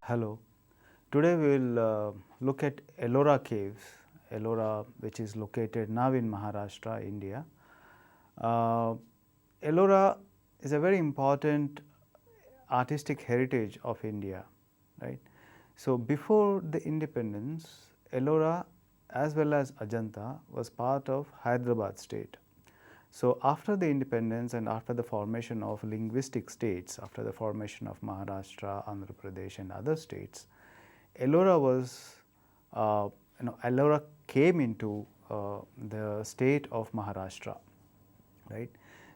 Hello. Today we will look at Ellora caves, Ellora which is located now in Maharashtra, India. Ellora is a very important artistic heritage of India, right. So, before the independence, Ellora as well as Ajanta was part of Hyderabad state. So, after the independence and after the formation of linguistic states, after the formation of Maharashtra, Andhra Pradesh and other states, Ellora was, Ellora came into the state of Maharashtra, right.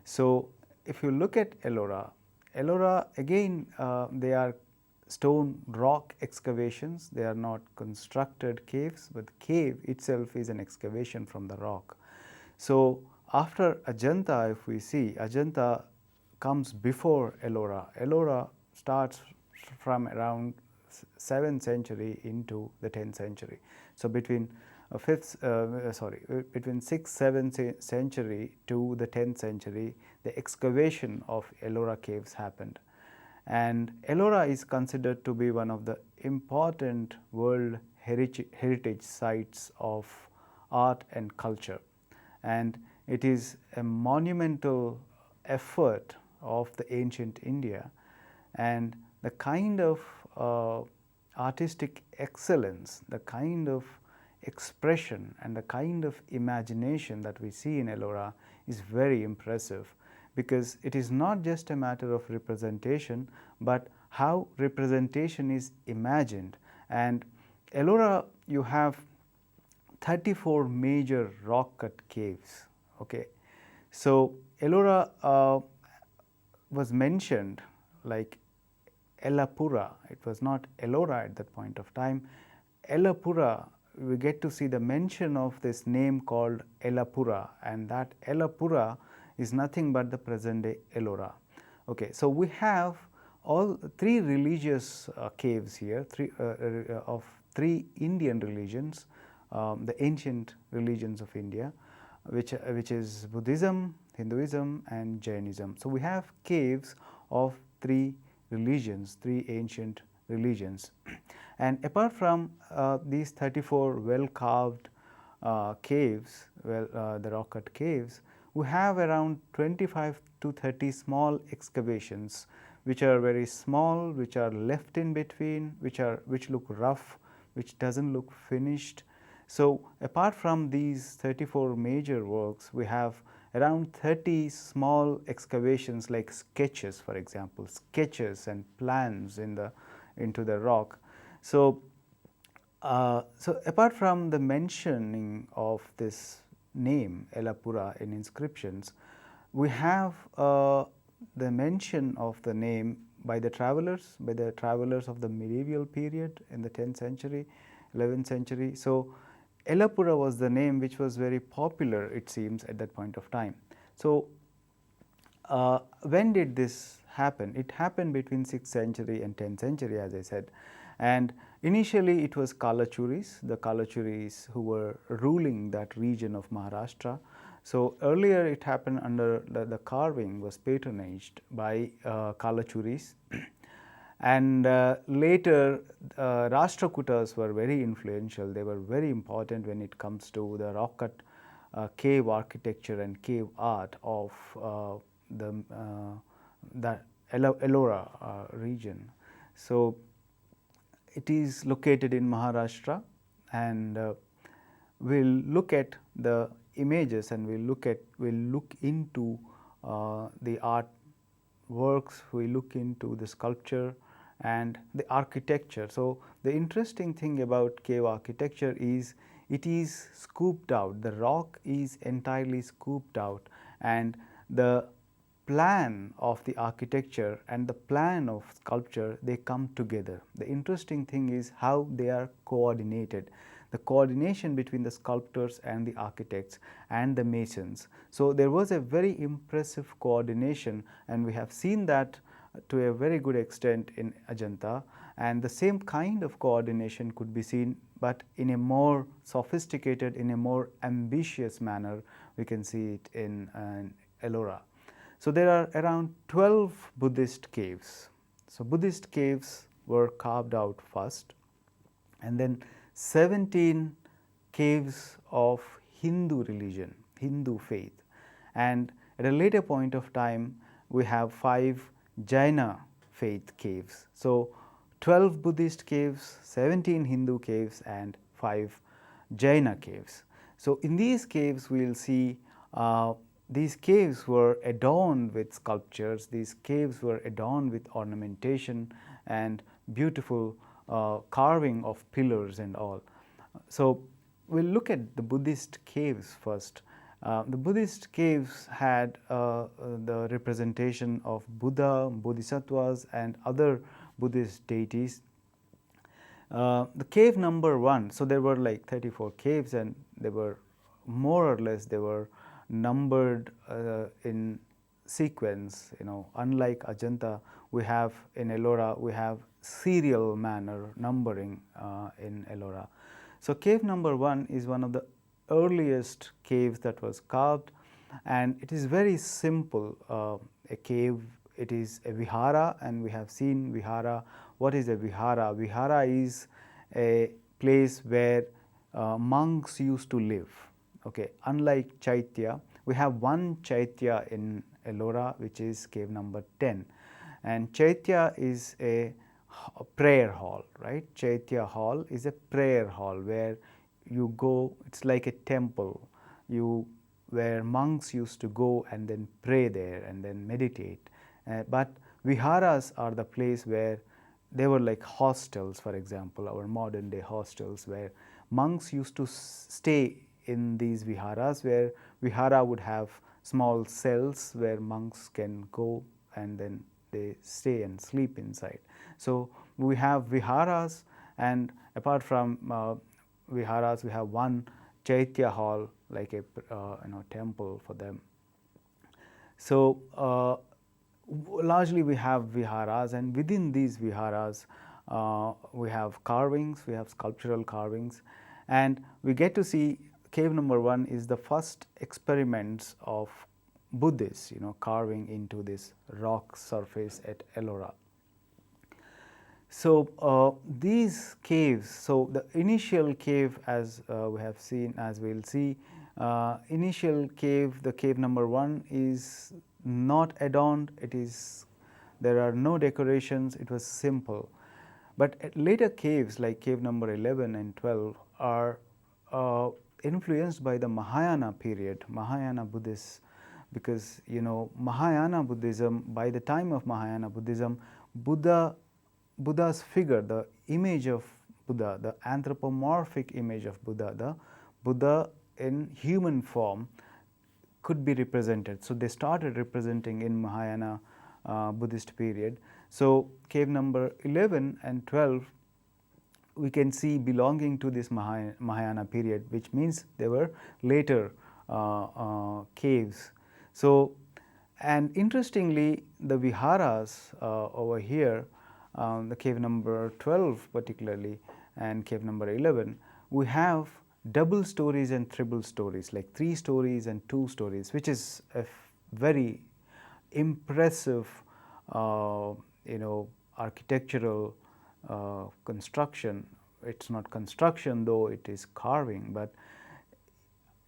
So, if you look at Ellora, Ellora again they are stone rock excavations, they are not constructed caves, but cave itself is an excavation from the rock. So, after Ajanta, if we see, Ajanta comes before Ellora. Ellora starts from around 7th century into the 10th century. So, between between 6th, 7th century to the 10th century, the excavation of Ellora caves happened. And Ellora is considered to be one of the important world heritage sites of art and culture. And it is a monumental effort of the ancient India, and the kind of artistic excellence, the kind of expression and the kind of imagination that we see in Ellora is very impressive, because it is not just a matter of representation, but how representation is imagined. And Ellora, you have 34 major rock cut caves. Okay. So, Ellora was mentioned like 𝗹𝗶, it was not Ellora at that point of time. 𝗹𝗶, we get to see the mention of this name called 𝗹𝗶, and that 𝗹𝗶 is nothing but the present day Ellora. Okay. So, we have all three religious caves here, of three Indian religions, the ancient religions of India, which is Buddhism, Hinduism and Jainism. So, we have caves of three religions, three ancient religions. And apart from these 34 well carved caves, the rock cut caves, we have around 25 to 30 small excavations which are very small, which are left in between, which look rough, which doesn't look finished. So, apart from these 34 major works, we have around 30 small excavations like sketches, for example, sketches and plans into the rock. So, apart from the mentioning of this name 𝗹𝗶 in inscriptions, we have the mention of the name by the travelers of the medieval period in the 10th century, 11th century. So, 𝗹𝗶 was the name which was very popular, it seems, at that point of time. So, when did this happen? It happened between 6th century and 10th century, as I said. And initially it was 𝗂𝗚𝗺𝗺s, the 𝗂𝗚𝗺𝗺s who were ruling that region of Maharashtra. So, earlier it happened under the carving was patronaged by 𝗂𝗚𝗺s. And later Rashtrakutas were very influential, they were very important when it comes to the rock cut cave architecture and cave art of the Ellora region. So, it is located in Maharashtra, and we will look at the images and we will look into the art works, we look into the sculpture and the architecture. So, the interesting thing about cave architecture is it is scooped out, the rock is entirely scooped out, and the plan of the architecture and the plan of sculpture, they come together. The interesting thing is how they are coordinated, the coordination between the sculptors and the architects and the masons. So, there was a very impressive coordination, and we have seen that to a very good extent in Ajanta, and the same kind of coordination could be seen, but in a more sophisticated, in a more ambitious manner, we can see it in Ellora. So, there are around 12 Buddhist caves. So, Buddhist caves were carved out first, and then 17 caves of Hindu religion, Hindu faith, and at a later point of time we have 5 Jaina faith caves. So 12 Buddhist caves, 17 Hindu caves, and 5 Jaina caves. So in these caves we will see these caves were adorned with sculptures, these caves were adorned with ornamentation and beautiful carving of pillars and all. So we will look at the Buddhist caves first. The Buddhist caves had the representation of Buddha, Bodhisattvas, and other Buddhist deities. The cave number 1, so there were like 34 caves, and they were more or less they were numbered in sequence. Unlike Ajanta, we have in Ellora we have serial manner numbering in Ellora. So cave number 1 is one of the earliest caves that was carved, and it is very simple. A cave, it is a vihara, and we have seen vihara. What is a vihara? Vihara is a place where monks used to live. Okay, unlike Chaitya, we have one Chaitya in Ellora, which is cave number 10, and Chaitya is a prayer hall, right? Chaitya hall is a prayer hall where you go, it's like a temple, where monks used to go and then pray there and then meditate. But viharas are the place where they were like hostels, for example, our modern day hostels, where monks used to stay in these viharas, where vihara would have small cells where monks can go and then they stay and sleep inside. So we have viharas, and apart from viharas, we have one Chaitya hall, like a temple for them. So largely we have viharas, and within these viharas we have carvings, we have sculptural carvings, and we get to see cave number 1 is the first experiments of Buddhists carving into this rock surface at Ellora. So these caves, so the initial cave, as we have seen, as we will see, initial cave, the cave number 1 is not adorned, there are no decorations, it was simple. But at later caves like cave number 11 and 12 are influenced by the Mahayana period, Mahayana Buddhists, because Mahayana Buddhism, by the time of Mahayana Buddhism, Buddha's figure, the image of Buddha, the anthropomorphic image of Buddha, the Buddha in human form could be represented. So they started representing in Mahayana Buddhist period. So cave number 11 and 12 we can see belonging to this Mahayana period, which means they were later caves. So, and interestingly, the viharas over here, the cave number 12 particularly and cave number 11, we have double stories and triple stories, like 3 stories and 2 stories, which is a very impressive architectural construction. It's not construction though, it is carving, but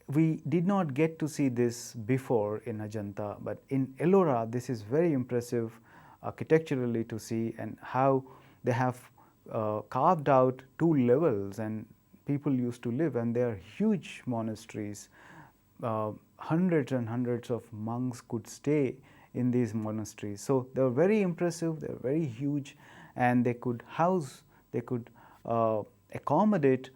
we did not get to see this before in Ajanta, but in Ellora this is very impressive architecturally to see, and how they have carved out 2 levels and people used to live, and they are huge monasteries. Hundreds and hundreds of monks could stay in these monasteries. So they were very impressive, they were very huge, and they could house, they could accommodate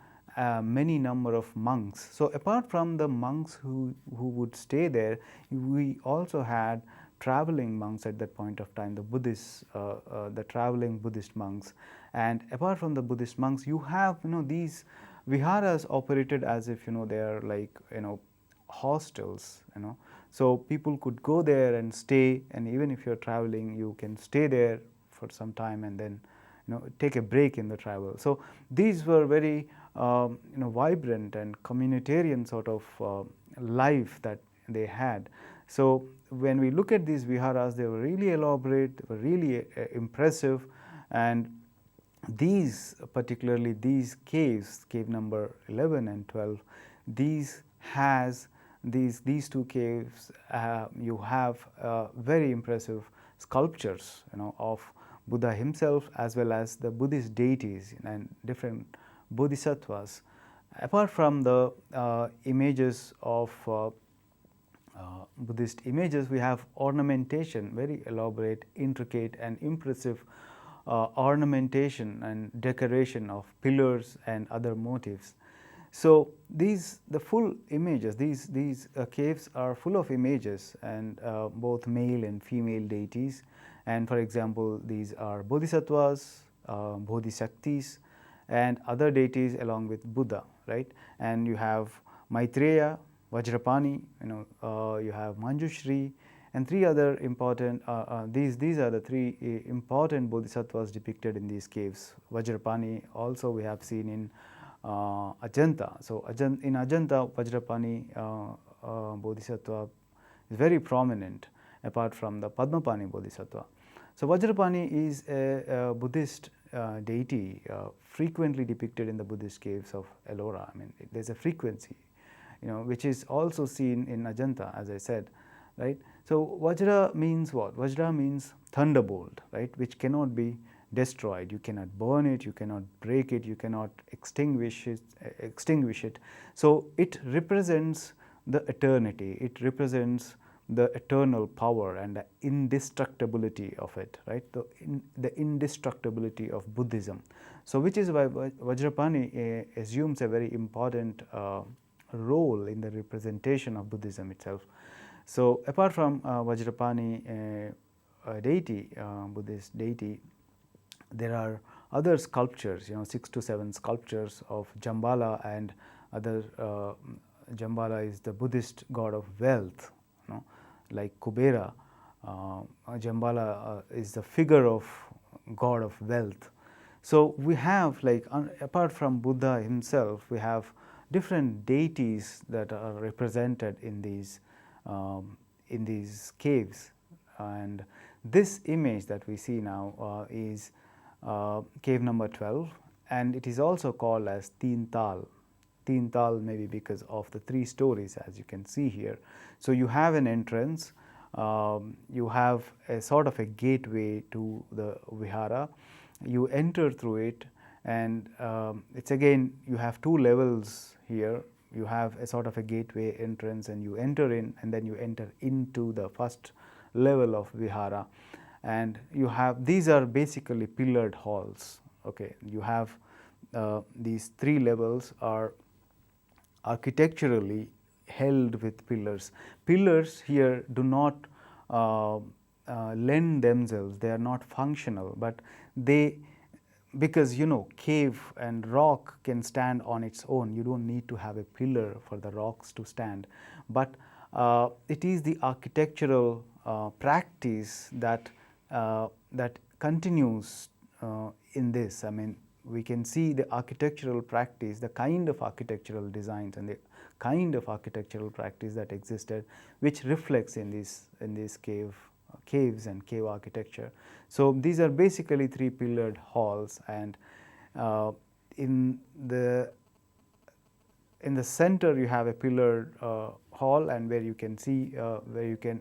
many number of monks. So apart from the monks who would stay there, we also had traveling monks at that point of time, the Buddhists, the traveling Buddhist monks. And apart from the Buddhist monks, you have these viharas operated as if they are like hostels. So people could go there and stay, and even if you're traveling, you can stay there for some time and then take a break in the travel. So these were very vibrant and communitarian sort of life that they had. So when we look at these viharas, they were really elaborate, they were really impressive, and these, particularly these caves, cave number 11 and 12, these two caves, you have very impressive sculptures, of Buddha himself as well as the Buddhist deities and different bodhisattvas. Apart from the images of Buddhist images, we have ornamentation, very elaborate, intricate and impressive ornamentation and decoration of pillars and other motifs. So the full images, these caves are full of images, and both male and female deities. And for example, these are bodhisattvas, bodhisaktis, and other deities along with Buddha, right? And you have Maitreya, Vajrapani, you have Manjushri, and three other important, these are the three important bodhisattvas depicted in these caves. Vajrapani also we have seen in Ajanta. So in Ajanta, Vajrapani bodhisattva is very prominent, apart from the Padmapani bodhisattva. So Vajrapani is a Buddhist deity frequently depicted in the Buddhist caves of Ellora. I mean, there's a frequency, which is also seen in Ajanta, as I said, right? So Vajra means what? Vajra means thunderbolt, right, which cannot be destroyed. You cannot burn it, you cannot break it, you cannot extinguish it. So it represents the eternity, it represents the eternal power and the indestructibility of it, right? The indestructibility of Buddhism. So which is why Vajrapani assumes a very important role in the representation of Buddhism itself. So apart from Vajrapani deity, Buddhist deity, there are other sculptures, 6 to 7 sculptures of Jambala and other. Jambala is the Buddhist god of wealth, like Kubera. Jambala is the figure of god of wealth. So we have, like, apart from Buddha himself, we have different deities that are represented in these caves. And this image that we see now is cave number 12, and it is also called as Teen Tal. Teen Tal maybe because of the 3 stories, as you can see here. So you have an entrance, you have a sort of a gateway to the vihara, you enter through it, and it's again, you have 2 levels here. You have a sort of a gateway entrance, and you enter in, and then you enter into the first level of vihara. And you have, these are basically pillared halls. Okay, you have these 3 levels are architecturally held with pillars. Pillars here do not lend themselves, they are not functional, but they, because cave and rock can stand on its own, you don't need to have a pillar for the rocks to stand. But it is the architectural practice that continues in this. I mean, we can see the architectural practice, the kind of architectural designs and the kind of architectural practice that existed, which reflects in these caves and cave architecture. So these are basically 3 pillared halls, and in the center you have a pillared hall, and where you can see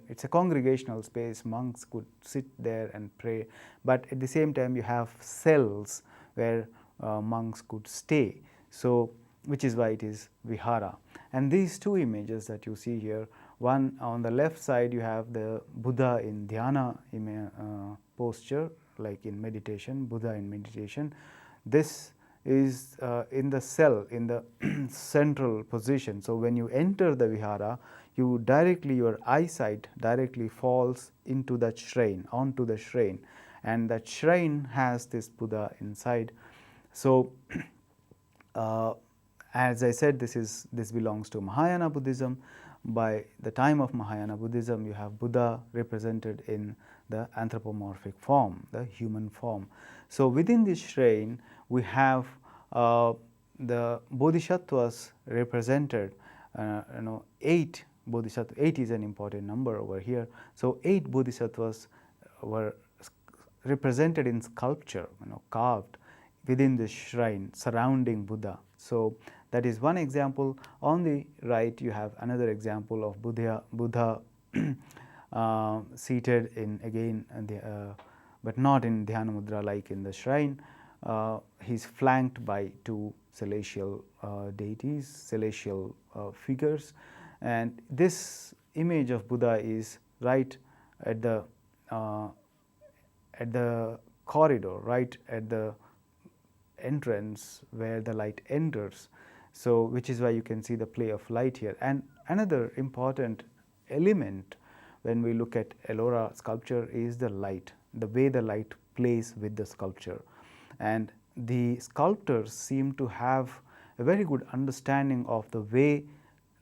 it's a congregational space, monks could sit there and pray, but at the same time you have cells where monks could stay. So which is why it is vihara. And these 2 images that you see here, one on the left side you have the Buddha in dhyana posture, like in meditation, Buddha in meditation. This is in the cell, in the central position. So when you enter the vihara, your eyesight directly falls into that shrine, onto the shrine, and that shrine has this Buddha inside. So as I said, this belongs to Mahayana Buddhism. By the time of Mahayana Buddhism, you have Buddha represented in the anthropomorphic form, the human form. So within this shrine, we have the bodhisattvas represented, 8 bodhisattvas. 8 is an important number over here. So 8 bodhisattvas were represented in sculpture, carved within the shrine surrounding Buddha. So that is one example. On the right you have another example of Buddha seated in again but not in Dhyana Mudra like in the shrine. He is flanked by two celestial deities, celestial figures, and this image of Buddha is right at the corridor, right at the entrance where the light enters. So which is why you can see the play of light here. And another important element when we look at Ellora sculpture is the light, the way the light plays with the sculpture. And the sculptors seem to have a very good understanding of the way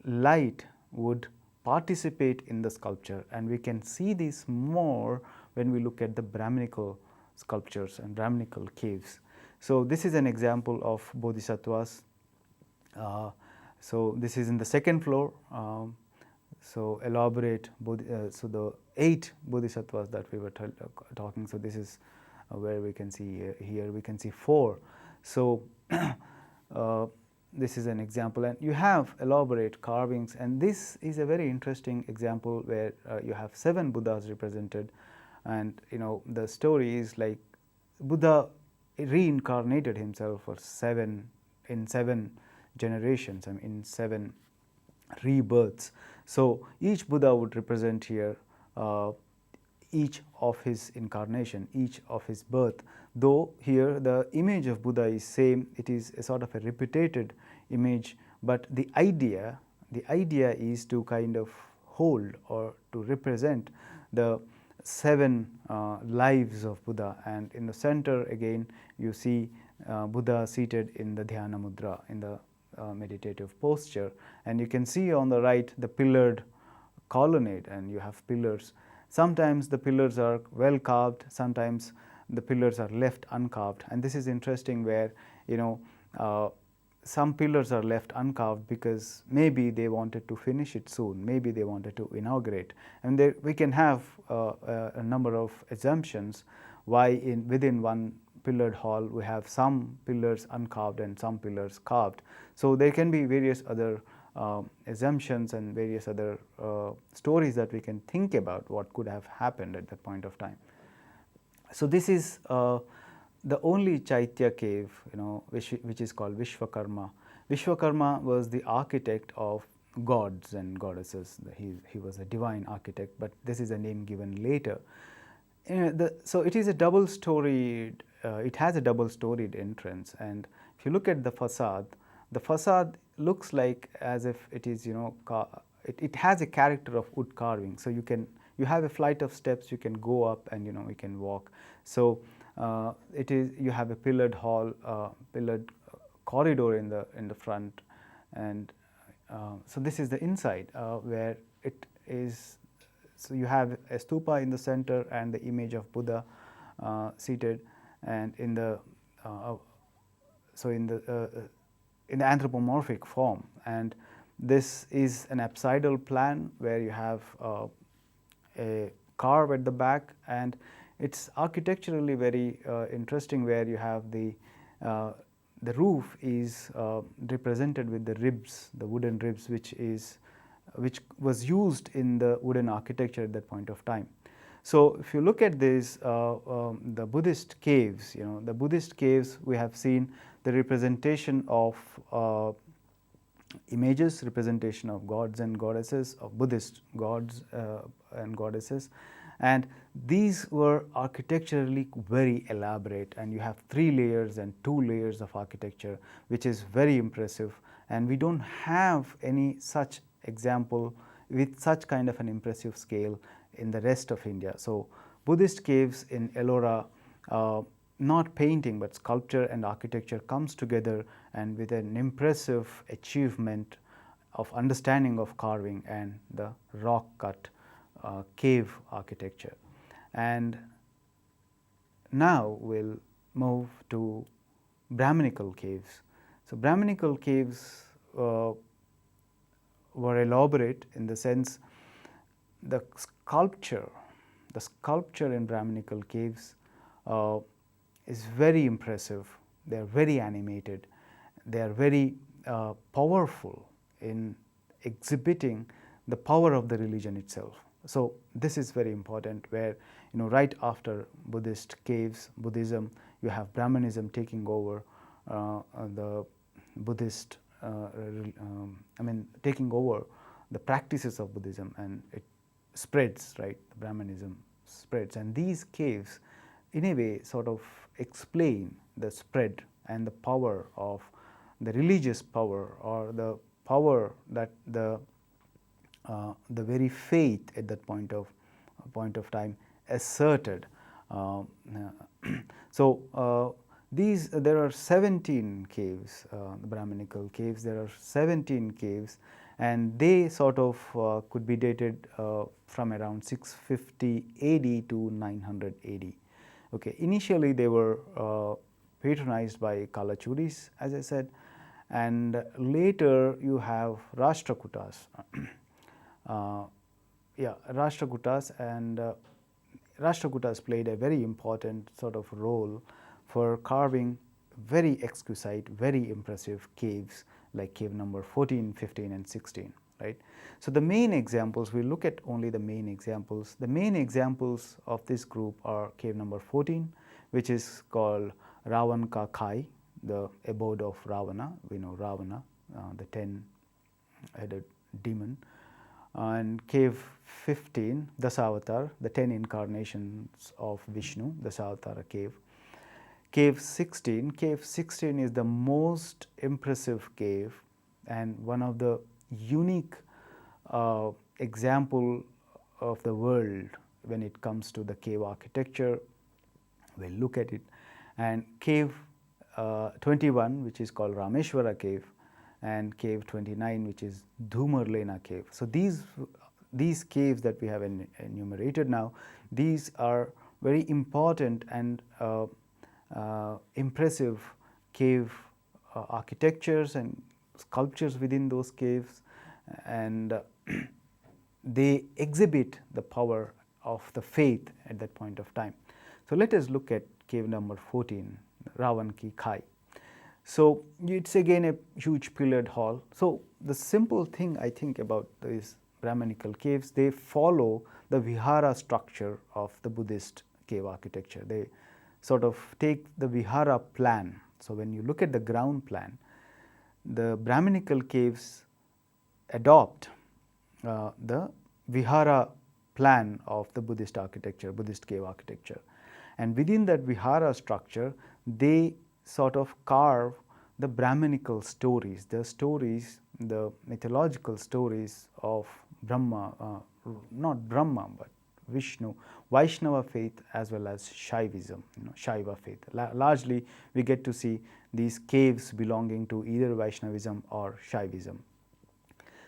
light would participate in the sculpture, and we can see this more when we look at the Brahminical sculptures and Brahminical caves. So this is an example of bodhisattvas. So this is in the second floor. So elaborate, so the 8 bodhisattvas that we were talking. So this is where we can see here we can see 4. So this is an example, and you have elaborate carvings, and this is a very interesting example where you have 7 Buddhas represented, and the story is like Buddha reincarnated himself for 7 generations, in 7 rebirths. So each Buddha would represent here each of his incarnation, each of his birth. Though here the image of Buddha is same, it is a sort of a repeated image, but the idea is to kind of hold or to represent the 7 lives of Buddha. And in the center again you see Buddha seated in the Dhyana Mudra, in the meditative posture, and you can see on the right the pillared colonnade, and you have pillars. Sometimes the pillars are well carved, sometimes the pillars are left uncarved, and this is interesting where some pillars are left uncarved because maybe they wanted to finish it soon, maybe they wanted to inaugurate, and there we can have a number of assumptions why within one pillared hall we have some pillars uncarved and some pillars carved. So there can be various other assumptions and various other stories that we can think about what could have happened at that point of time. So this is the only Chaitya cave, which is called Vishwakarma. Vishwakarma was the architect of gods and goddesses. He was a divine architect, but this is a name given later. So it is a double-storied. It has a double-storied entrance, and if you look at the facade looks like as if it is, it has a character of wood carving. So you have a flight of steps, you can go up and you can walk. So you have a pillared hall, pillared corridor in the front, and so this is the inside where it is. So you have a stupa in the center and the image of Buddha seated, and in the anthropomorphic form, and this is an apsidal plan where you have a carve at the back, and it's architecturally very interesting where you have the roof is represented with the ribs, the wooden ribs, which was used in the wooden architecture at that point of time. So if you look at this, the Buddhist caves, the Buddhist caves, we have seen the representation of images, representation of gods and goddesses, of Buddhist gods and goddesses, and these were architecturally very elaborate, and you have 3 layers and 2 layers of architecture, which is very impressive, and we don't have any such example with such kind of an impressive scale in the rest of India. So Buddhist caves in Ellora, not painting but sculpture and architecture comes together, and with an impressive achievement of understanding of carving and the rock cut cave architecture. And now we'll move to Brahminical caves. So Brahminical caves were elaborate in the sense the sculpture in Brahminical caves is very impressive. they are very animated, they are very powerful in exhibiting the power of the religion itself. So this is very important, where right after Buddhist caves, Buddhism, you have Brahmanism taking over the Buddhist, taking over the practices of Buddhism, and it spreads, right? Brahmanism spreads, and these caves in a way sort of explain the spread and the power of the religious power, or the power that the very faith at that point of time asserted. There are 17 caves, the Brahminical caves. There are 17 caves, and they sort of could be dated from around 650 AD to 900 AD. Okay, initially they were patronized by Kalachudis, as I said, and later you have Rashtrakutas. Rashtrakutas, and Rashtrakutas played a very important sort of role for carving very exquisite, very impressive caves like cave number 14, 15 and 16, right. So the main examples, we look at only the main examples. The main examples of this group are cave number 14, which is called Ravan Ka Khai, the abode of Ravana. We know Ravana, the 10-headed demon. And cave 15, Dasavatara, the 10 incarnations of Vishnu, Dasavatara cave. Cave 16 is the most impressive cave and one of the unique example of the world when it comes to the cave architecture. We'll look at it. And cave 21, which is called Rameshwara cave, and cave 29, which is Dhumarlena cave. So these caves that we have enumerated now, these are very important and impressive cave architectures and sculptures within those caves, and they exhibit the power of the faith at that point of time. So let us look at cave number 14, Ravan Ki Khai. So it's again a huge pillared hall. So the simple thing I think about these Brahminical caves, they follow the vihara structure of the Buddhist cave architecture. They sort of take the vihara plan. So when you look at the ground plan, the Brahminical caves adopt the vihara plan of the Buddhist architecture, Buddhist cave architecture. And within that vihara structure, they sort of carve the Brahminical stories, the mythological stories of Brahma, not Brahma, but Vishnu, Vaishnava faith as well as Shaivism, Shaiva faith. Largely, we get to see these caves belonging to either Vaishnavism or Shaivism.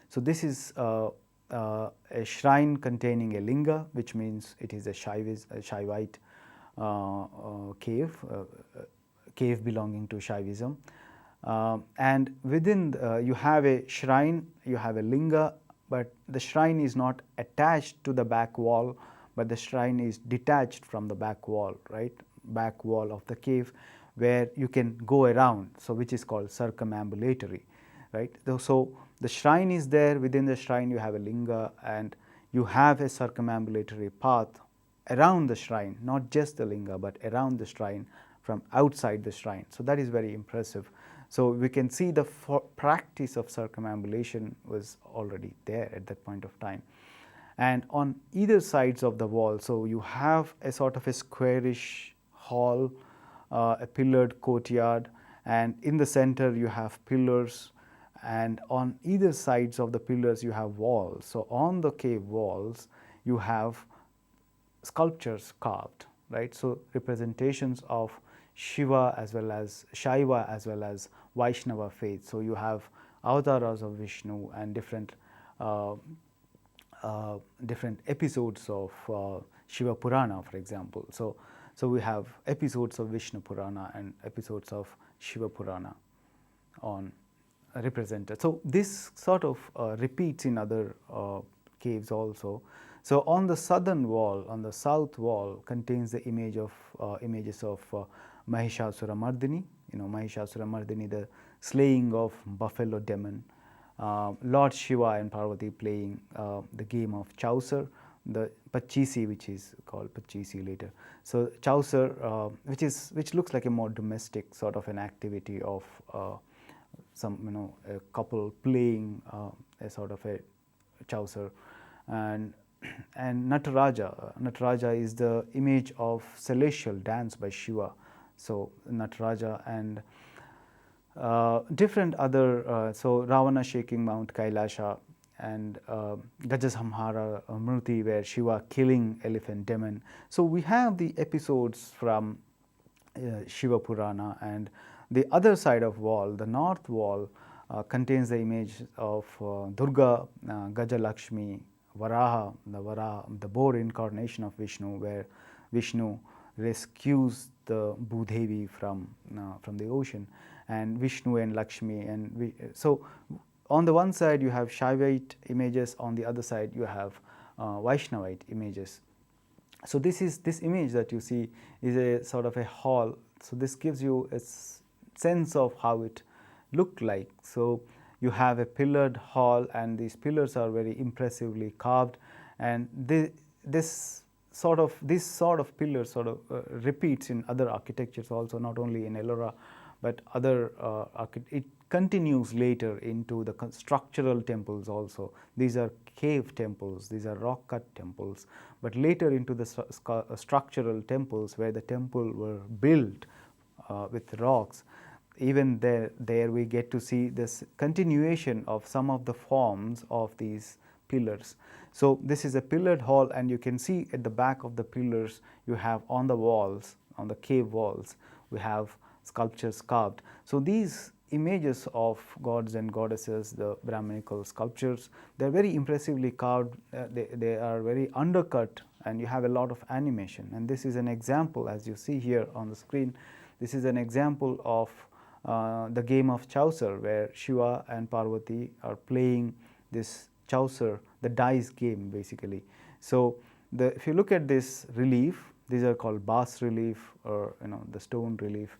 So this is a shrine containing a linga, which means it is a Shaivite cave belonging to Shaivism. And within you have a shrine, you have a linga, but the shrine is not attached to the back wall, but the shrine is detached from the back wall, right? Back wall of the cave, where you can go around, so which is called circumambulatory, right? So the shrine is there, within the shrine you have a linga, and you have a circumambulatory path around the shrine, not just the linga, but around the shrine from outside the shrine. So that is very impressive. So we can see the practice of circumambulation was already there at that point of time. And on either sides of the wall, so you have a sort of a squarish hall, a pillared courtyard, and in the center you have pillars, and on either sides of the pillars you have walls. So on the cave walls you have sculptures carved, right? So representations of Shiva as well as Shaiva as well as Vaishnava faith. So you have avatars of Vishnu and different episodes of Shiva Purana, for example. So we have episodes of Vishnu Purana and episodes of Shiva Purana on represented. So this sort of repeats in other caves also. So on the southern wall, on the south wall, contains the images of 𝗬𝗫𝗃, 𝗬𝗫𝗃, the slaying of buffalo demon, Lord Shiva and Parvati playing the game of 𝗬𝗬, the 𝗳𝗬𝗃, which is called 𝗳𝗬𝗃 later. So 𝗬𝗬, which looks like a more domestic sort of an activity of some a couple playing a sort of a 𝗬𝗬, and 𝗳𝗏𝗃 is the image of celestial dance by Shiva. So 𝗳𝗏𝗃 and different other, so Ravana shaking Mount Kailasha, and Gajashamhara Murti, where Shiva killing elephant demon. So we have the episodes from Shiva Purana, and the other side of wall, the north wall, contains the image of Durga, Gajalakshmi, Varaha, the boar incarnation of Vishnu, where Vishnu rescues the Bhudevi from the ocean, and Vishnu and Lakshmi, and so on the one side you have Shaivite images, on the other side you have Vaishnavite images. So this image that you see is a sort of a hall. So this gives you a sense of how it looked like. So you have a pillared hall, and these pillars are very impressively carved, and this sort of pillars repeats in other architectures also, not only in Ellora but other it continues later into the structural temples also. These are cave temples, these are rock cut temples, but later into the structural temples, where the temple were built with rocks. Even there we get to see this continuation of some of the forms of these pillars. So this is a pillared hall, and you can see at the back of the pillars you have on the walls, on the cave walls, we have sculptures carved. So these images of gods and goddesses, the Brahminical sculptures, they are very impressively carved, they are very undercut, and you have a lot of animation. And this is an example, as you see here on the screen, this is an example of the game of 𝗬𝗬, where Shiva and Parvati are playing this 𝗬𝗬, the dice game basically. So if you look at this relief, these are called bas relief, or the stone relief,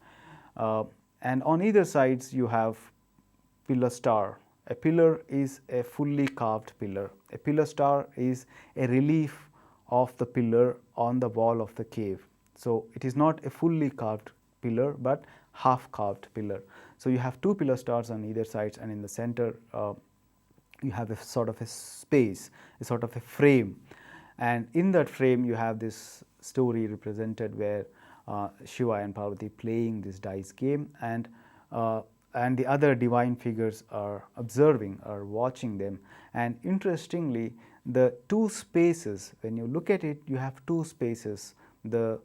and on either sides you have pillar star. A pillar is a fully carved pillar. A pillar star is a relief of the pillar on the wall of the cave. So it is not a fully carved pillar, but half carved pillar. So you have two pillar stars on either sides, and in the center you have a sort of a space, a sort of a frame, and in that frame you have this story represented, where Shiva and Parvati playing this dice game, and the other divine figures are observing, are watching them. And interestingly, the two spaces, when you look at it, you have two spaces. The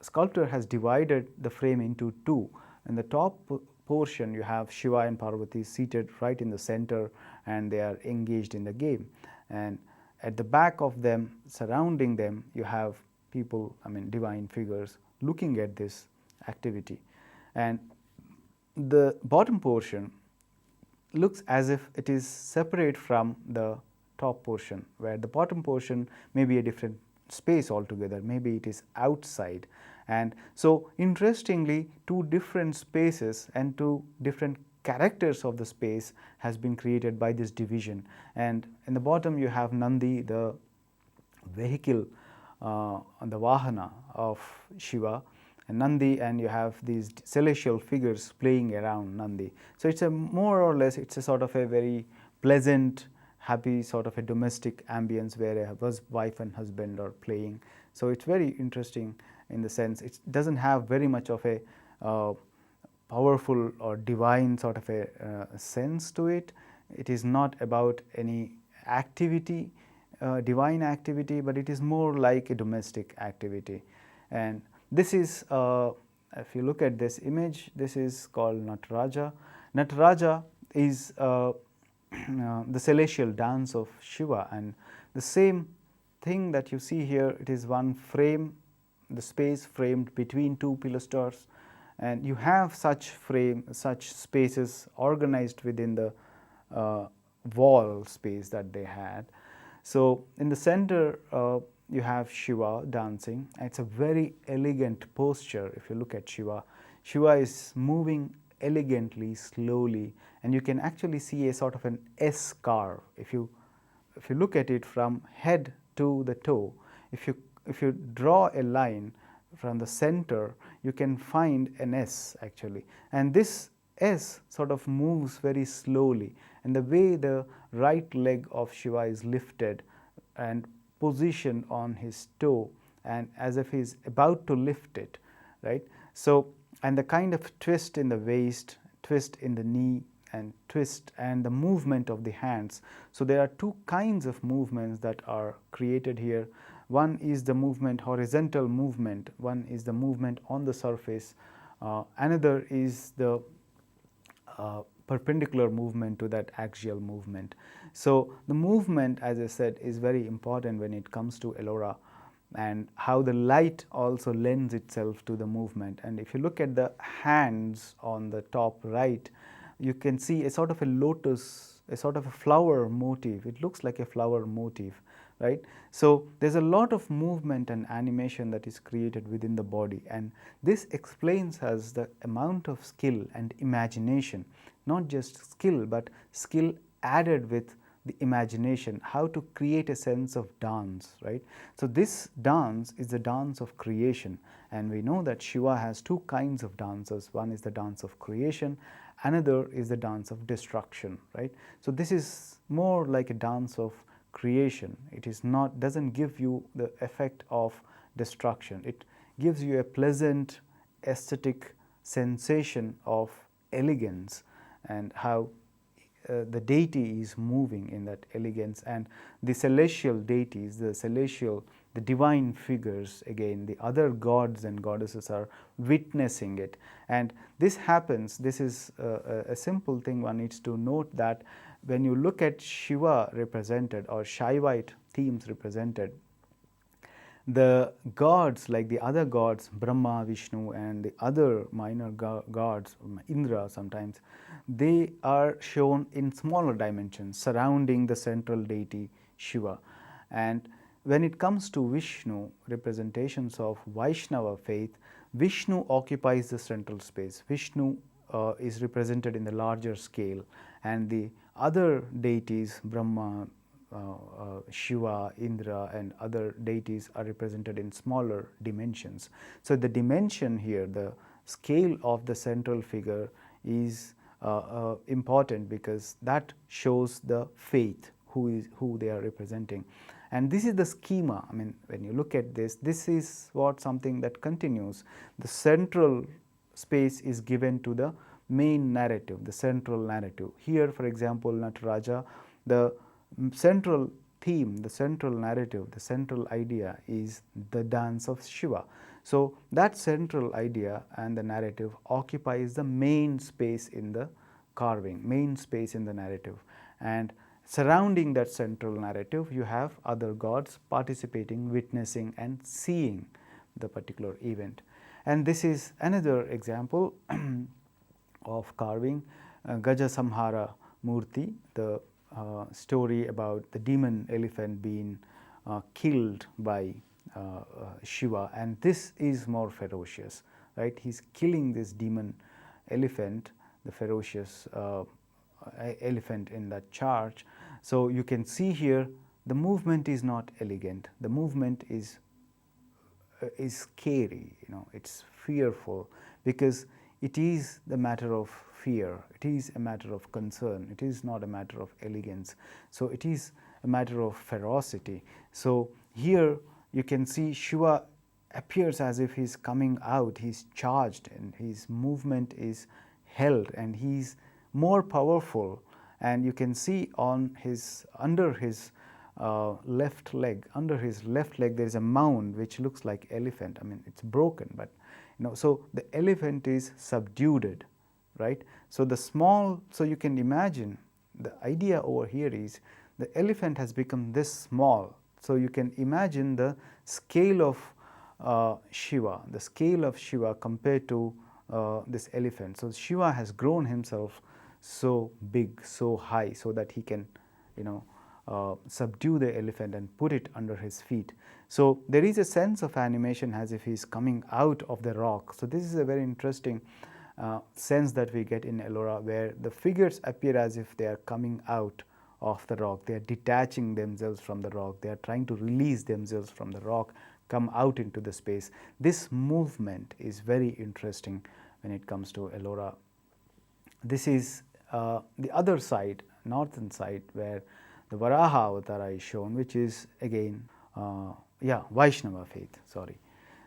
sculptor has divided the frame into two. In the top portion you have Shiva and Parvati seated right in the center, and they are engaged in the game, and at the back of them, surrounding them, you have people, divine figures looking at this activity. And the bottom portion looks as if it is separate from the top portion, where the bottom portion may be a different space altogether, maybe it is outside. And so interestingly, two different spaces and two different characters of the space has been created by this division. And in the bottom you have Nandi, the vehicle, the Vahana of Shiva, and Nandi, and you have these celestial figures playing around Nandi. So it's a more or less, it's a sort of a very pleasant, happy sort of a domestic ambience, where a wife and husband are playing. So it's very interesting in the sense it doesn't have very much of a powerful or divine sort of a sense to it. It is not about any activity, divine activity, but it is more like a domestic activity. And this is, if you look at this image, this is called 𝗳𝗏𝗃. 𝗳𝗏𝗃 is the celestial dance of Shiva, and the same thing that you see here, it is one frame, the space framed between two pillar stars, and you have such spaces organized within the wall space that they had. So in the center you have Shiva dancing. It's a very elegant posture. If you look at Shiva, Shiva is moving elegantly, slowly, and you can actually see a sort of an S curve. If you look at it from head to the toe, if you draw a line from the center, you can find an S actually, and this S sort of moves very slowly, and the way the right leg of Shiva is lifted and positioned on his toe, and as if he is about to lift it, right? So, and the kind of twist in the waist, twist in the knee, and twist and the movement of the hands. So there are two kinds of movements that are created here. One is the movement, horizontal movement, one is the movement on the surface, another is the perpendicular movement to that axial movement. So the movement, as I said, is very important when it comes to Ellora, and how the light also lends itself to the movement. And if you look at the hands on the top right, you can see a sort of a lotus, a sort of a flower motif. It looks like a flower motif, right? So there's a lot of movement and animation that is created within the body, and this explains us the amount of skill and imagination, not just skill, but skill added with the imagination, how to create a sense of dance, right? So this dance is the dance of creation, and we know that Shiva has two kinds of dances. One is the dance of creation, another is the dance of destruction, right? So this is more like a dance of creation. It is not, doesn't give you the effect of destruction. It gives you a pleasant aesthetic sensation of elegance, and how the deity is moving in that elegance, and the celestial deities, the divine figures, again the other gods and goddesses are witnessing it. And this happens, this is a simple thing one needs to note, that when you look at Shiva represented or Shaivite themes represented, the gods, like the other gods, Brahma, Vishnu, and the other minor gods, Indra sometimes, they are shown in smaller dimensions surrounding the central deity Shiva. And when it comes to Vishnu, representations of Vaishnava faith, Vishnu occupies the central space. Vishnu is represented in the larger scale, and the other deities, Brahma, Shiva, Indra, and other deities are represented in smaller dimensions. So the dimension here, the scale of the central figure is important, because that shows the faith, who they are representing. And this is the schema. I mean, when you look at this, this is what something that continues. The central space is given to the main narrative, the central narrative. Here, for example, Nataraja, the central theme, the central narrative, the central idea is the dance of Shiva. So that central idea and the narrative occupies the main space in the carving, main space in the narrative. And surrounding that central narrative, you have other gods participating, witnessing, and seeing the particular event. And this is another example of carving, 𝗳𝗧 𝗬𝗧, the story about the demon elephant being killed by Shiva, and this is more ferocious, right? He's killing this demon elephant, the ferocious elephant in that charge. So you can see here the movement is not elegant, the movement is scary, it's fearful, because it is the matter of fear, it is a matter of concern, it is not a matter of elegance. So it is a matter of ferocity. So here you can see Shiva appears as if he's coming out, he's charged, and his movement is held, and he's more powerful. And you can see on his, under his left leg, there is a mound which looks like elephant. I mean, it's broken, but so the elephant is subdued, right? So the small, so you can imagine the idea over here is the elephant has become this small. So you can imagine the scale of Shiva, the scale of Shiva compared to this elephant. So Shiva has grown himself so big, so high, so that he can, subdue the elephant and put it under his feet. So there is a sense of animation as if he is coming out of the rock. So this is a very interesting sense that we get in Ellora, where the figures appear as if they are coming out of the rock. They are detaching themselves from the rock. They are trying to release themselves from the rock, come out into the space. This movement is very interesting when it comes to Ellora. This is the other side, northern side, where the Varaha Avatara is shown, which is again Vaishnava faith, sorry.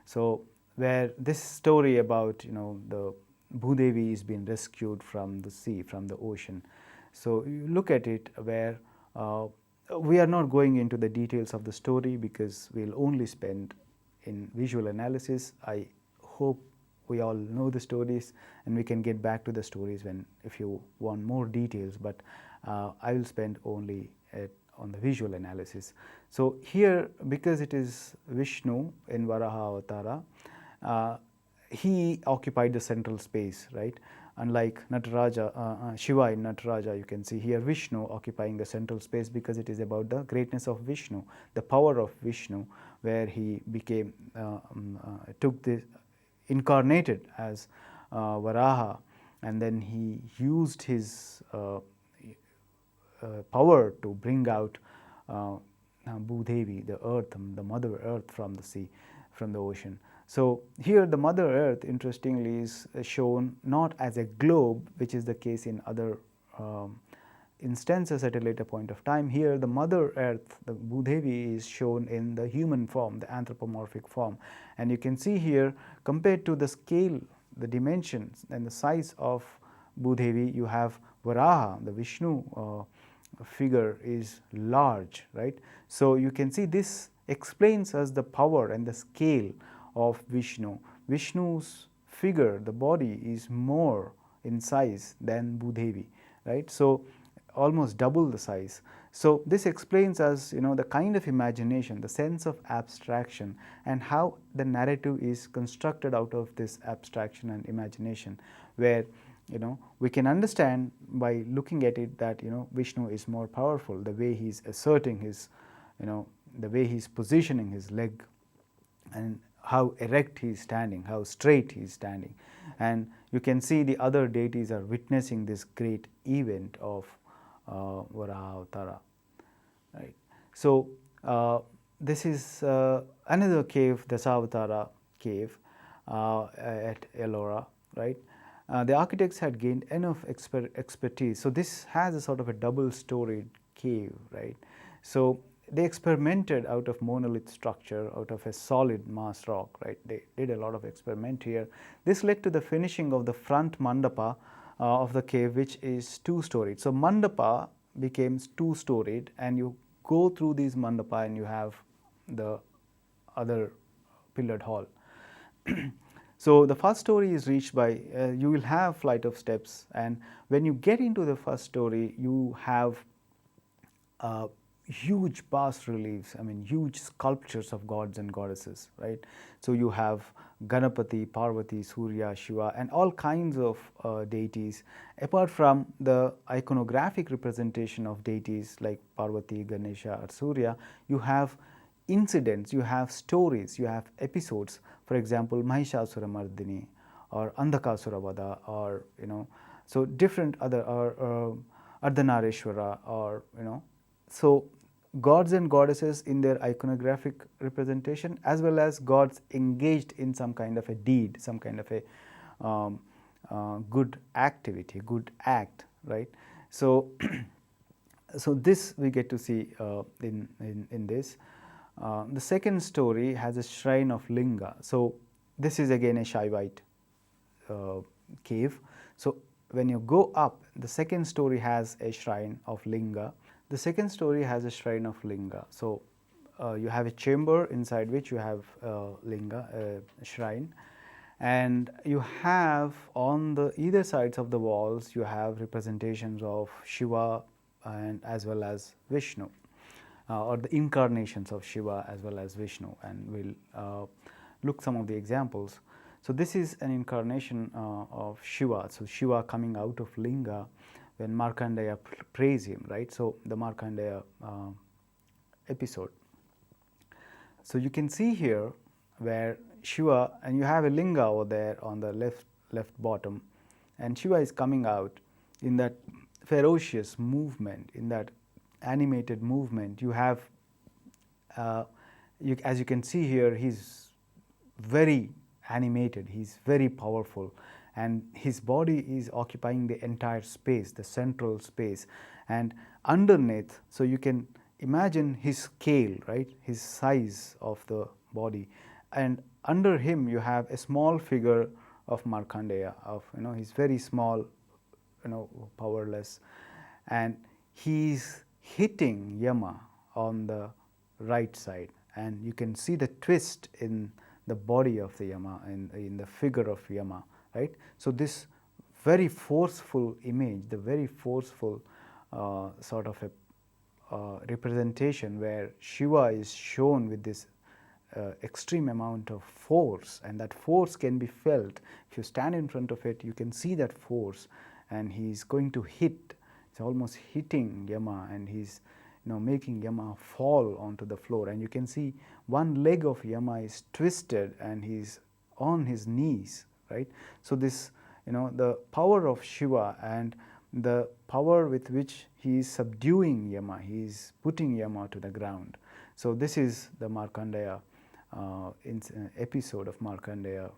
So where this story about the Bhudevi is being rescued from the sea, from the ocean. So you look at it where we are not going into the details of the story because we'll only spend in visual analysis. I hope we all know the stories and we can get back to the stories if you want more details, but I will spend only on the visual analysis. So here, because it is Vishnu in Varaha Avatara, he occupied the central space, right? Unlike Nataraja, Shiva in Nataraja, you can see here Vishnu occupying the central space because it is about the greatness of Vishnu, the power of Vishnu, where he became, took this, incarnated as Varaha, and then he used his power to bring out Bhudevi, the earth, the mother earth from the sea, from the ocean. So here the mother earth, interestingly, is shown not as a globe, which is the case in other instances at a later point of time. Here the mother earth, the Bhudevi, is shown in the human form, the anthropomorphic form. And you can see here, compared to the scale, the dimensions and the size of Bhudevi, you have Varaha, the Vishnu figure, is large, right? So you can see this explains us the power and the scale of Vishnu. Vishnu's figure, the body, is more in size than Bhudevi, right? So almost double the size. So this explains us, the kind of imagination, the sense of abstraction, and how the narrative is constructed out of this abstraction and imagination, where we can understand by looking at it that Vishnu is more powerful, the way he is asserting his, the way he is positioning his leg, and how erect he is standing, how straight he is standing. And you can see the other deities are witnessing this great event of Varaha Avatara, right. So this is another cave, the Dasavatara cave at Ellora, right. The architects had gained enough expertise. So this has a sort of a double-storied cave, right. So they experimented out of monolith structure, out of a solid mass rock, right. They did a lot of experiment here. This led to the finishing of the front mandapa of the cave, which is two-storied. So mandapa becomes two-storied, and you go through these mandapa and you have the other pillared hall. So the first story is reached by, you will have flight of steps, and when you get into the first story, you have huge bas reliefs, huge sculptures of gods and goddesses, right. So you have Ganapati, Parvati, Surya, Shiva, and all kinds of deities. Apart from the iconographic representation of deities like Parvati, Ganesha, or Surya, you have incidents, you have stories, you have episodes. For example, 𝗧𝗦𝗔𝗧 or Andhakasura-Vada, or so different other, or Ardhanarishwara, or so gods and goddesses in their iconographic representation, as well as gods engaged in some kind of a deed, some kind of a good activity, good act, right. So so this we get to see in this. The second story has a shrine of Linga. So this is again a Shaivite cave. So when you go up, the second story has a shrine of Linga. The second story has a shrine of Linga. So you have a chamber inside which you have Linga, a shrine, and you have on the either sides of the walls you have representations of Shiva and as well as Vishnu, or the incarnations of Shiva as well as Vishnu, and we'll look some of the examples. So this is an incarnation of Shiva. So Shiva coming out of Linga when Markandeya praise him, right? So the Markandeya episode. So you can see here where Shiva, and you have a linga over there on the left bottom, and Shiva is coming out in that ferocious movement, in that animated movement. You have, as you can see here, he's very animated, he's very powerful, and his body is occupying the entire space, the central space, and underneath, so you can imagine his scale, right, his size of the body, and under him you have a small figure of Markandeya, of, he's very small, powerless, and he's hitting Yama on the right side, and you can see the twist in the body of the Yama, in the figure of Yama, right. So this very forceful image, the very forceful sort of a representation where Shiva is shown with this extreme amount of force, and that force can be felt. If you stand in front of it, you can see that force, and he's going to hit, it's almost hitting Yama, and he's making Yama fall onto the floor, and you can see one leg of Yama is twisted and he's on his knees, right. So this, the power of Shiva and the power with which he is subduing Yama, he is putting Yama to the ground. So this is the Markandeya episode of Markandeya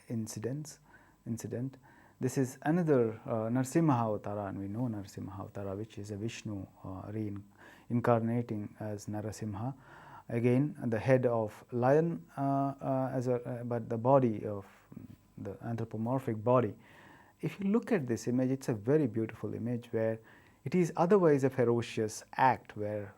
incident. This is another 𝗳simha Avtara, and we know 𝗳simha Avtara, which is a Vishnu reincarnating as Narasimha. Again, the head of lion, but the body of the anthropomorphic body. If you look at this image, it's a very beautiful image where it is otherwise a ferocious act where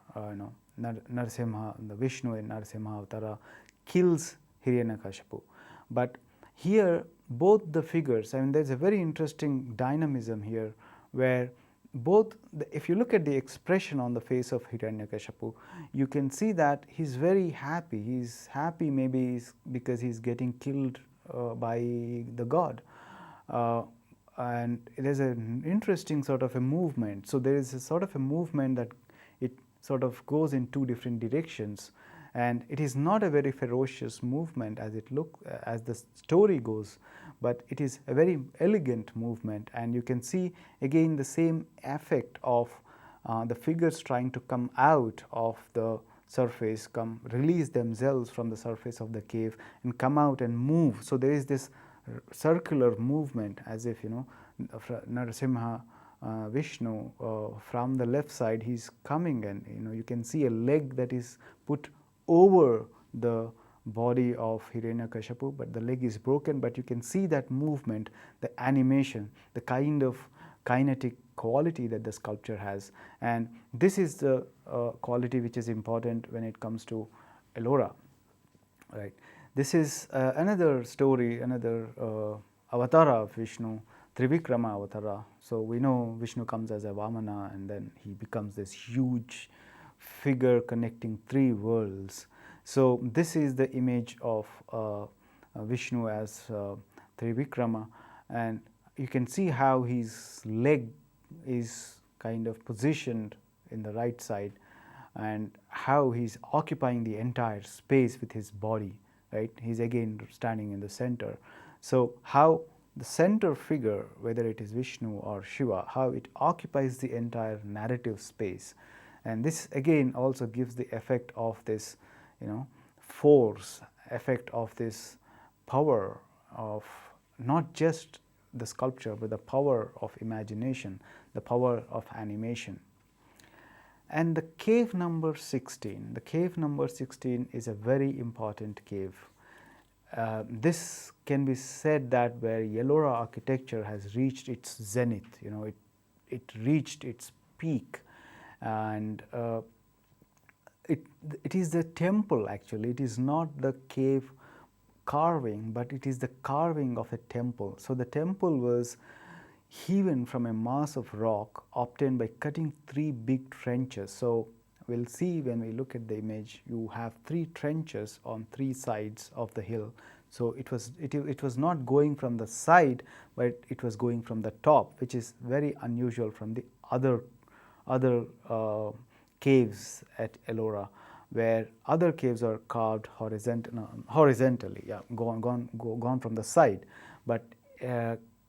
Narasimha, the Vishnu in 𝗳simha Avtara, kills Hiranyakashipu. But here both the figures, there's a very interesting dynamism here where both, if you look at the expression on the face of Hiranyakashipu, you can see that he's very happy. He's happy maybe because he's getting killed by the god. And it is an interesting sort of a movement. So there is a sort of a movement that it sort of goes in two different directions, and it is not a very ferocious movement as the story goes, but it is a very elegant movement, and you can see again the same effect of the figures trying to come out of the surface, release themselves from the surface of the cave and come out and move. So there is this circular movement as if Narasimha Vishnu from the left side, he's coming, and you can see a leg that is put over the body of Hiranyakashipu, but the leg is broken, but you can see that movement, the animation, the kind of kinetic quality that the sculpture has, and this is the quality which is important when it comes to Ellora, right. This is another story, another avatara of Vishnu, Trivikrama Avatara. So we know Vishnu comes as a Vamana, and then he becomes this huge figure connecting three worlds. So this is the image of Vishnu as Trivikrama, and you can see how his leg is kind of positioned in the right side, and how he's occupying the entire space with his body, right. He's again standing in the center. So how the center figure, whether it is Vishnu or Shiva, how it occupies the entire narrative space, and this again also gives the effect of this force, effect of this power of not just the sculpture, but the power of imagination, the power of animation. And the cave number 16, the cave number 16 is a very important cave. This can be said that where Ellora architecture has reached its zenith, it reached its peak, and it is the temple actually. It is not the cave carving, but it is the carving of a temple. So the temple was hewn from a mass of rock obtained by cutting three big trenches. So we'll see when we look at the image, you have three trenches on three sides of the hill. So it was not going from the side, but it was going from the top, which is very unusual from the other caves at Ellora, where other caves are carved horizontally, yeah, gone from the side. But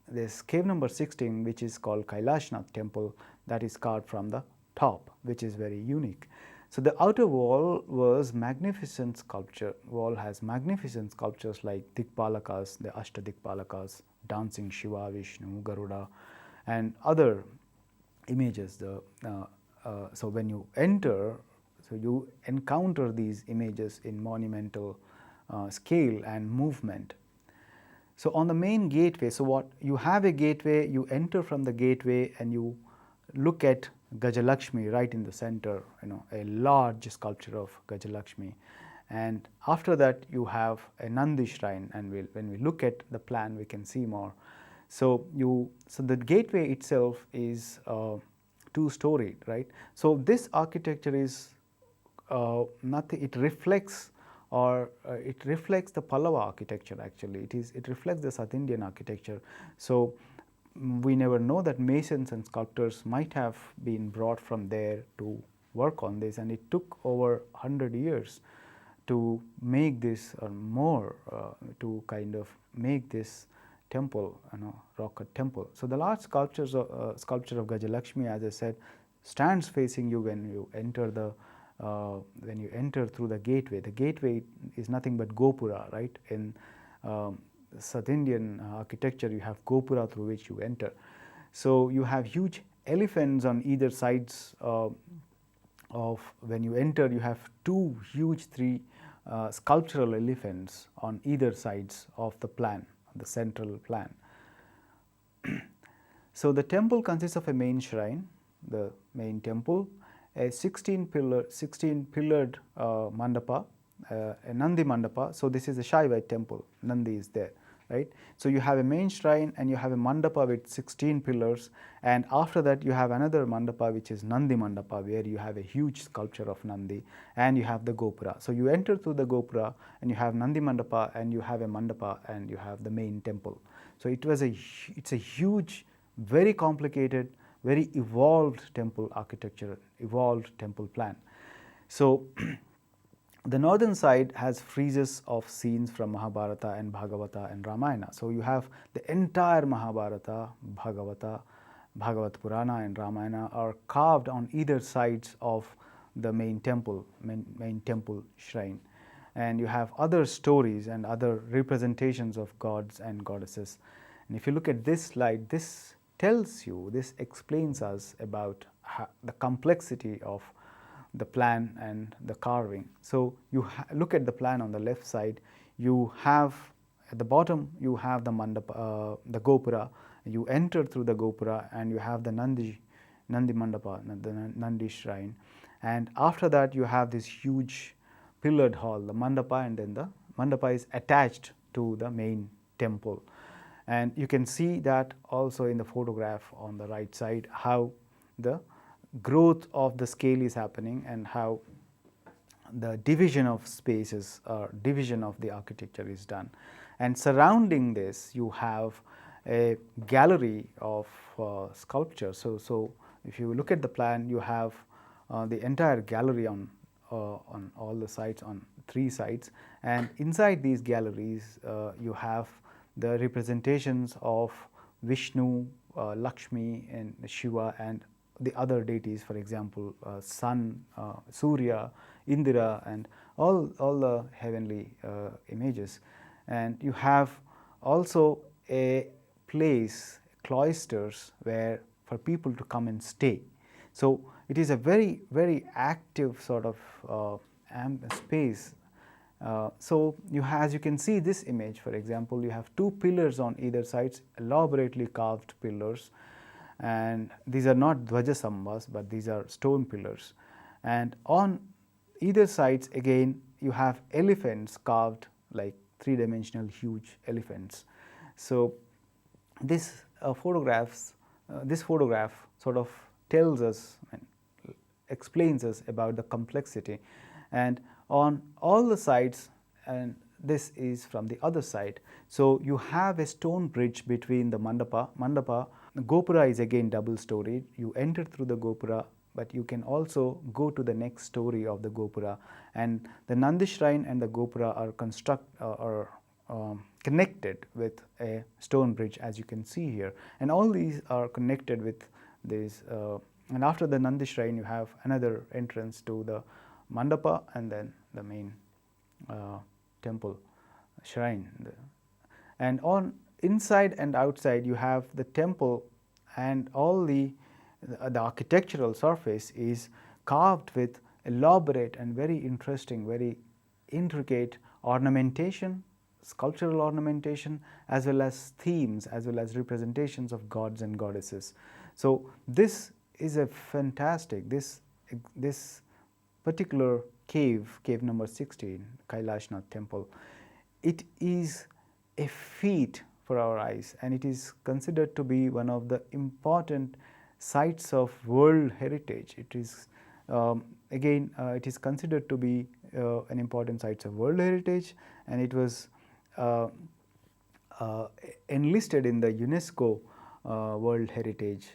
this cave number 16, which is called Kailashnath temple, that is carved from the top, which is very unique. So the outer wall was magnificent sculpture. Wall has magnificent sculptures like Dikpalakas, the Ashtadikpalakas, dancing Shiva, Vishnu, Garuda, and other images. So when you enter, so you encounter these images in monumental scale and movement. So on the main gateway, so what you have a gateway, you enter from the gateway and you look at Gajalakshmi right in the center, a large sculpture of Gajalakshmi. And after that you have a Nandi shrine, and when we look at the plan we can see more. So the gateway itself is two-storied, right? So this architecture is nothing, it reflects the Pallava architecture actually. It reflects the South Indian architecture. So we never know that masons and sculptors might have been brought from there to work on this, and it took over 100 years to make this, or more, to kind of make this temple, rock cut temple. So the large sculpture of Gajalakshmi, as I said, stands facing you when you enter through the gateway. The gateway is nothing but Gopura, right? In South Indian architecture, you have Gopura through which you enter. So you have huge elephants on either sides of when you enter. You have two huge sculptural elephants on either sides of the plan, the central plan. So the temple consists of a main shrine, the main temple, a 16-pillared mandapa, a Nandi mandapa. So this is a 𝗧𝗦𝗔𝗧 temple, Nandi is there, right? So you have a main shrine and you have a mandapa with 16 pillars, and after that you have another mandapa which is Nandi mandapa, where you have a huge sculpture of Nandi, and you have the Gopura. So you enter through the Gopura and you have Nandi mandapa, and you have a mandapa, and you have the main temple. So it's a huge, very complicated, very evolved temple architecture, evolved temple plan. So the northern side has friezes of scenes from Mahabharata and Bhagavata and Ramayana. So you have the entire Mahabharata, Bhagavata, Bhagavat Purana and Ramayana are carved on either sides of the main temple shrine. And you have other stories and other representations of gods and goddesses. And if you look at this slide, this explains us about the complexity of the plan and the carving. So you look at the plan on the left side, you have at the bottom you have the mandapa, the Gopura. You enter through the Gopura and you have the Nandi mandapa, the Nandi shrine, and after that you have this huge pillared hall, the mandapa, and then the mandapa is attached to the main temple. And you can see that also in the photograph on the right side, how the growth of the scale is happening and how the division of spaces or division of the architecture is done. And surrounding this you have a gallery of sculpture. So if you look at the plan, you have the entire gallery on all the sides, on 3 sides, and inside these galleries you have the representations of Vishnu, Lakshmi and Shiva and the other deities, for example, sun, Surya, Indra, and all the heavenly images. And you have also a place, cloisters, where for people to come and stay. So it is a very, very active sort of space. So as you can see this image, for example, you have 2 pillars on either sides, elaborately carved pillars, and these are not 𝗧𝗦𝗔𝗧, but these are stone pillars. And on either sides again you have elephants carved, like 3-dimensional huge elephants. So this photograph sort of tells us and explains us about the complexity. And on all the sides, and this is from the other side. So you have a stone bridge between the mandapa. The gopura is again double storied. You enter through the gopura, but you can also go to the next story of the gopura, and the Nandi shrine and the gopura are connected with a stone bridge, as you can see here, and all these are connected with this. And after the Nandi shrine, you have another entrance to the mandapa and then the main temple shrine. And on inside and outside, you have the temple, and all the architectural surface is carved with elaborate and very interesting, very intricate ornamentation, sculptural ornamentation, as well as themes, as well as representations of gods and goddesses. So this is a fantastic, this particular cave number 16, Kailash temple, it is a feat for our eyes, and it is considered to be one of the important sites of world heritage. It is it is considered to be an important site of world heritage, and it was enlisted in the UNESCO World Heritage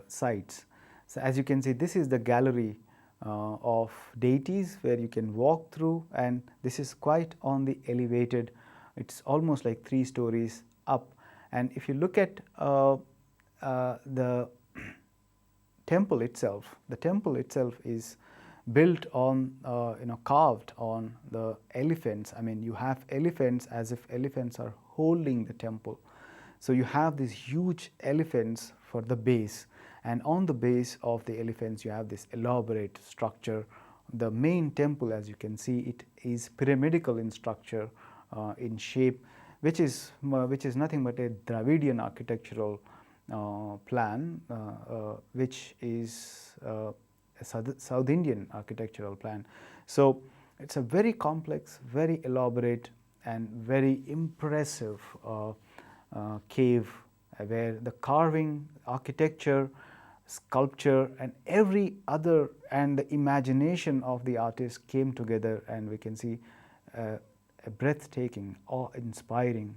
sites. So as you can see, this is the gallery of deities where you can walk through, and this is quite on the elevated, it's almost like 3 stories up. And if you look at the temple itself, is built on, carved on the elephants. I mean, you have elephants as if elephants are holding the temple. So you have these huge elephants for the base, and on the base of the elephants you have this elaborate structure. The main temple, as you can see, it is pyramidical in structure, in shape, which is nothing but a Dravidian architectural plan, which is a South Indian architectural plan. So it's a very complex, very elaborate, and very impressive cave, where the carving, architecture, sculpture, and every other, and the imagination of the artist came together, and we can see a breathtaking, awe-inspiring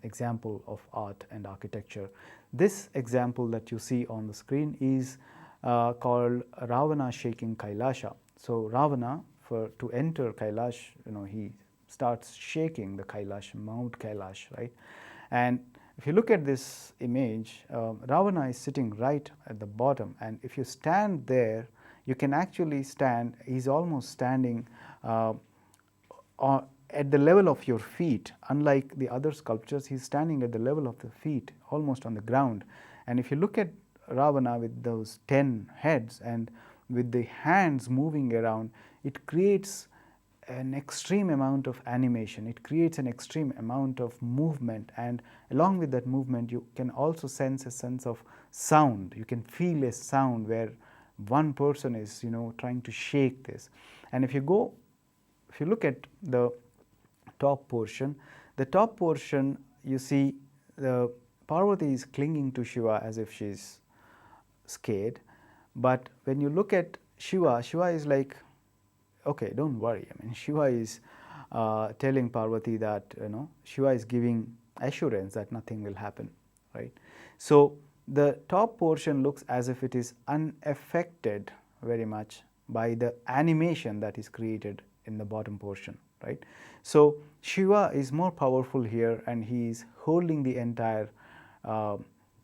example of art and architecture. This example that you see on the screen is called Ravana shaking Kailasha. So Ravana, to enter Kailash, he starts shaking the Kailash, Mount Kailash, right? And if you look at this image, Ravana is sitting right at the bottom, and if you stand there, you can actually stand, he's almost standing at the level of your feet. Unlike the other sculptures, he's standing at the level of the feet, almost on the ground. And if you look at Ravana with those 10 heads and with the hands moving around, it creates an extreme amount of animation, it creates an extreme amount of movement, and along with that movement you can also sense a sense of sound. You can feel a sound where one person is trying to shake this. And if you look at the top portion, you see the Parvati is clinging to Shiva as if she's scared, but when you look at Shiva is like, okay, don't worry. I mean, Shiva is telling Parvati that Shiva is giving assurance that nothing will happen, right? So the top portion looks as if it is unaffected very much by the animation that is created in the bottom portion, right? So Shiva is more powerful here, and he is holding the entire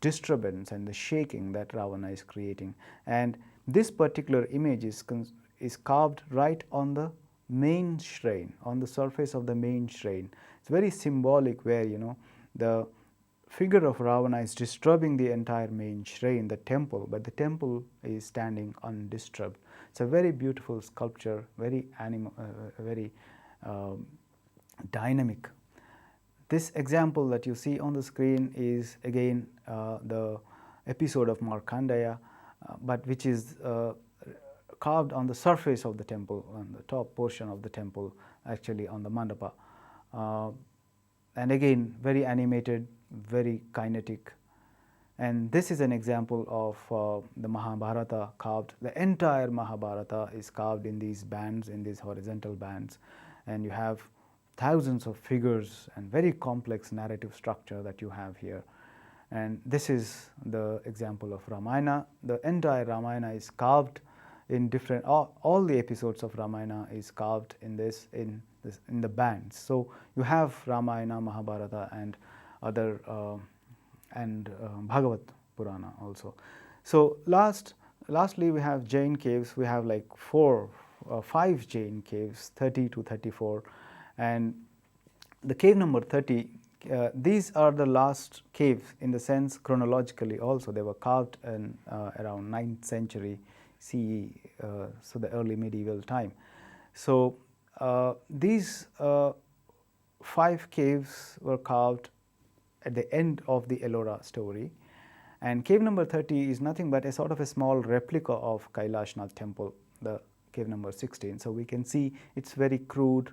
disturbance and the shaking that Ravana is creating. And this particular image is carved right on the main shrine, on the surface of the main shrine. It's very symbolic, where the figure of Ravana is disturbing the entire main shrine, the temple, but the temple is standing undisturbed. It's a very beautiful sculpture, very dynamic. This example that you see on the screen is again the episode of Markandeya, but which is carved on the surface of the temple, on the top portion of the temple, actually on the mandapa. And again, very animated, very kinetic. And this is an example of the Mahabharata carved. The entire Mahabharata is carved in these bands, in these horizontal bands. And you have thousands of figures and very complex narrative structure that you have here. And this is the example of Ramayana. The entire Ramayana is carved in different, all the episodes of Ramayana is carved in the bands. So you have Ramayana, Mahabharata, and other Bhagavat Purana also. So lastly we have Jain caves. We have like 5 Jain caves, 30 to 34, and the cave number 30. These are the last caves in the sense chronologically also. They were carved in around 9th century CE, so the early medieval time. So these 5 caves were carved at the end of the Ellora story, and cave number 30 is nothing but a sort of a small replica of Kailashnath temple, the cave number 16. So we can see it's very crude.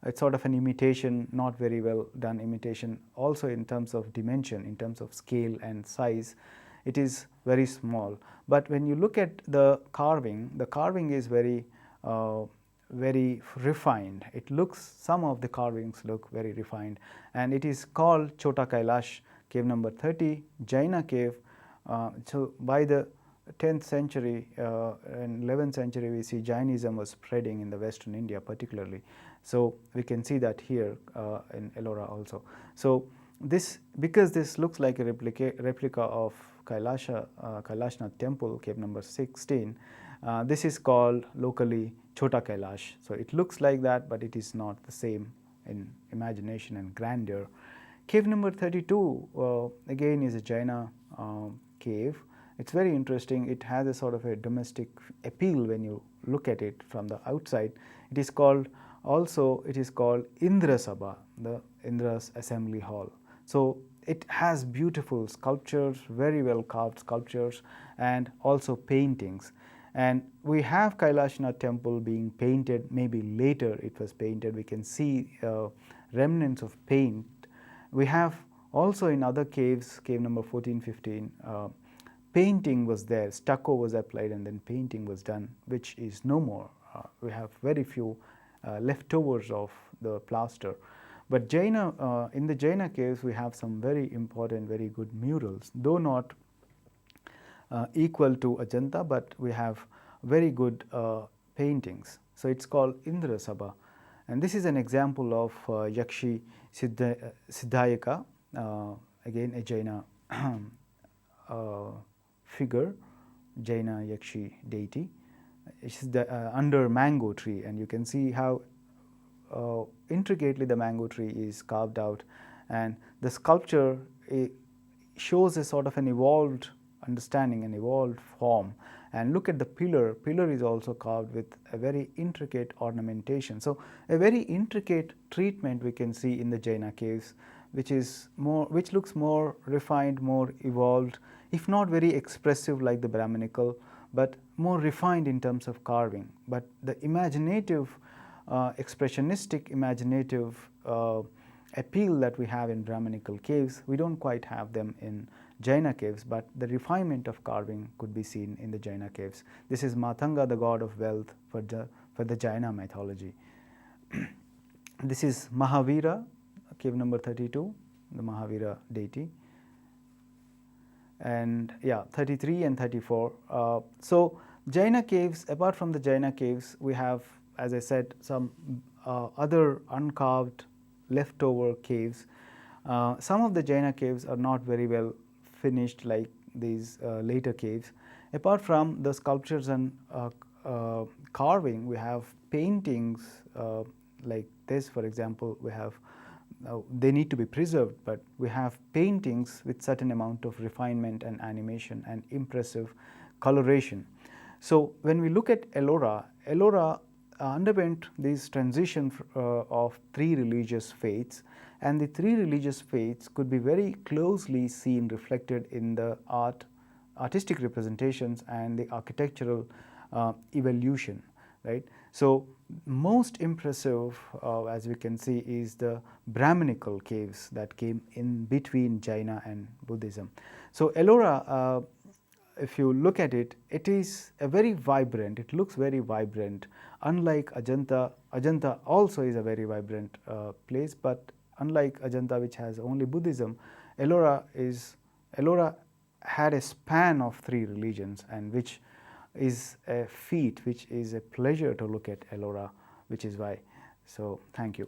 It's sort of an imitation, not very well done imitation. Also in terms of dimension, in terms of scale and size, it is very small. But when you look at the carving is very refined. Some of the carvings look very refined, and it is called Chota Kailash, cave number 30, Jaina cave. So by the 10th century and 11th century, we see Jainism was spreading in the Western India particularly. So we can see that here in Ellora also. So because this looks like a replica of Kailashnath temple, cave number 16, this is called locally Chota Kailash. So it looks like that, but it is not the same in imagination and grandeur. Cave number 32 again is a Jaina cave. It's very interesting. It has a sort of a domestic appeal when you look at it from the outside. It is called Indra Sabha, the Indra's assembly hall. So it has beautiful sculptures, very well carved sculptures, and also paintings. And we have Kailashnath temple being painted. Maybe later it was painted. We can see remnants of paint. We have also in other caves, cave number 14, 15, painting was there, stucco was applied, and then painting was done, which is no more. We have very few leftovers of the plaster. But Jaina, in the Jaina caves, we have some very important, very good murals, though not equal to Ajanta, but we have very good paintings. So it's called Indra Sabha, and this is an example of 𝗧𝗦𝗔𝗧 again a Jaina figure, Jaina Yakshi deity. It's under mango tree, and you can see how intricately the mango tree is carved out, and the sculpture shows a sort of an evolved understanding, an evolved form. And look at the pillar. Pillar is also carved with a very intricate ornamentation. So a very intricate treatment we can see in the Jaina caves, which looks more refined, more evolved, if not very expressive like the Brahminical, but more refined in terms of carving. But the imaginative, expressionistic, imaginative appeal that we have in Brahminical caves, we don't quite have them in Jaina caves, but the refinement of carving could be seen in the Jaina caves. This is Matanga, the god of wealth for the Jaina mythology. This is Mahavira, cave number 32, the Mahavira deity. And yeah, 33 and 34. So Jaina caves, apart from the Jaina caves, we have, as I said, some other uncarved leftover caves. Some of the Jaina caves are not very well finished like these later caves. Apart from the sculptures and carving, we have paintings like this, for example. We have they need to be preserved, but we have paintings with certain amount of refinement and animation and impressive coloration. So when we look at Ellora, Ellora underwent this transition of 3 religious faiths, and the 3 religious faiths could be very closely seen reflected in the artistic representations and the architectural evolution, right? So most impressive, as we can see, is the Brahminical caves that came in between Jaina and Buddhism. So Ellora, if you look at it, it is a very vibrant, it looks very vibrant. Unlike Ajanta, Ajanta also is a very vibrant place, but unlike Ajanta, which has only Buddhism, Ellora had a span of 3 religions, and which is a feat, which is a pleasure to look at Ellora, which is why. So thank you.